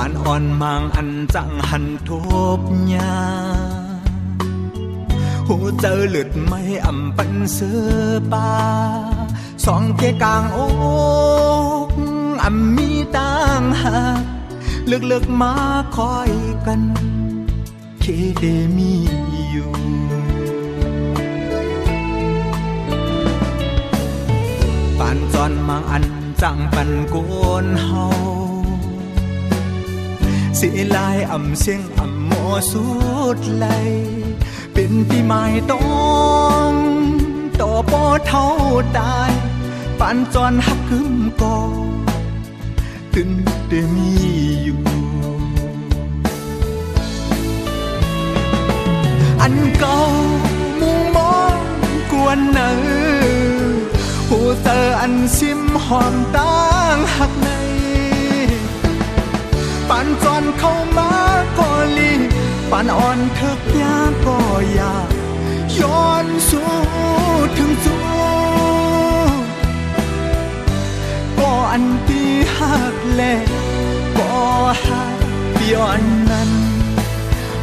bạn on mang ăn chẳng hẳn thốp nhà hú dơ lượt mây ẩm bận sơ ba xoong cái càng ốc ẩm mi tang hạt lực lực má khói cần khi để mi yêu bạn giòn mang ăn chẳng bận cuốn hầu sĩ lai ẩm xiên ẩm mùa suốt layเป็นปีใหม่ต้องต่อปอเท่าตายปานจอนหักกึมกอตึนเดมีอยู่อันเก่ามุงมองกวนเนอหูเตออันซิมหอมตั้งหักในปานจอนเข้ามาก็ลีปานอ่อนเถิกยาก็อยากย้อนสู่ถึงจูก็อันที่หักแลก็หักย้อนนั้น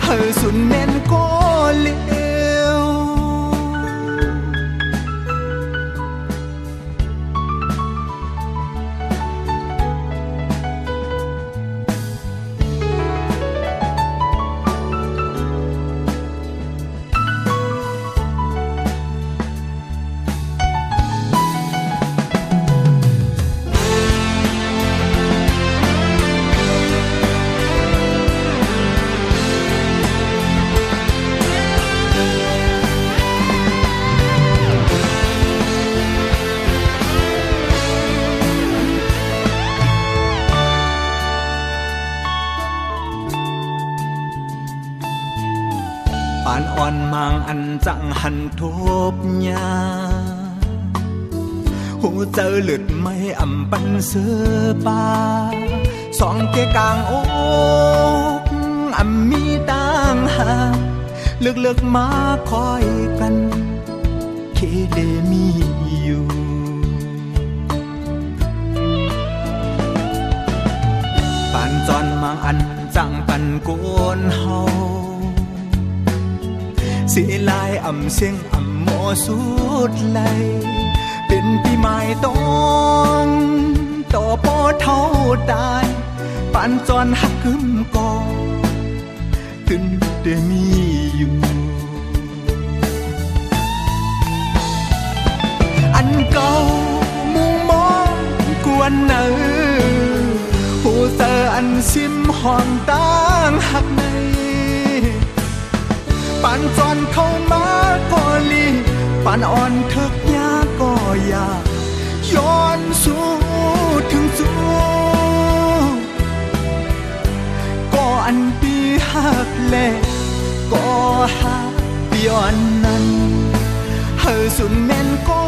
เฮอสุดแน่นก็เลวbạn on mang ăn chẳng hẳn thốp nhà hú dơ lượt mây ẩm bận sơ ba xoong cái càng ốc ẩm mi tang hạt lực lực má khói cần khi để mi yêu bạn giòn mang ăn chẳng bận cuốn hầu sĩ lai ẩm xiên ẩm mùa suốt layเป็นปีใหม่ต้องต่อปอเท่าตายปานจอนหักกึมกอตึนเดมีอยู่อันเก่ามุงมองกวนเนอหูเตออันซิมหอมตั้งหักในปานจอนเข้ามาก็ลีปานอ่อนเถิกยาก็อยากย้อนสู่ถึงจูก็อันปีหักแลก็หักย้อนนั้นเฮอสุดแม่นก็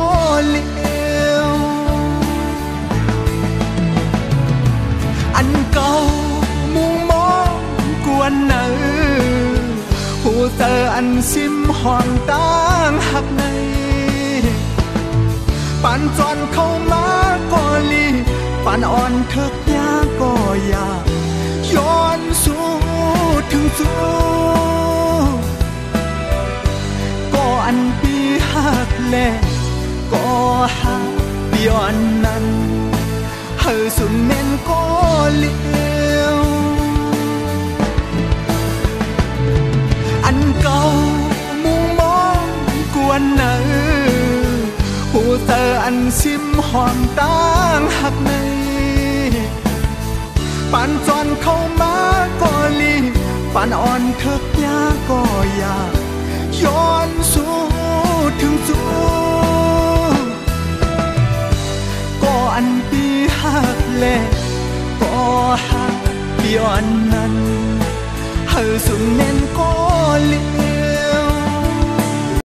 เลวอันเก่ามุงมองกวนเนอหูเตออันซิมหอมตั้งหักในปานจอนเข้ามาก็ลีปานอ่อนเถิกยาก็อยากย้อนสู่ถึงจูก็อันปีหักแลก็หักย้อนนั้นเฮอสุดแม่นก็เลวเก่ามุงมองกวนเนอหูเตออันซิมหอมตั้งหักในปานจอนเข้ามาก็ลีปานอ่อนเถิกยาก็อยากย้อนสู่ถึงจูก็อันปีหักแลก็หักย้อนนั้นเฮอสุดแน่นก็เล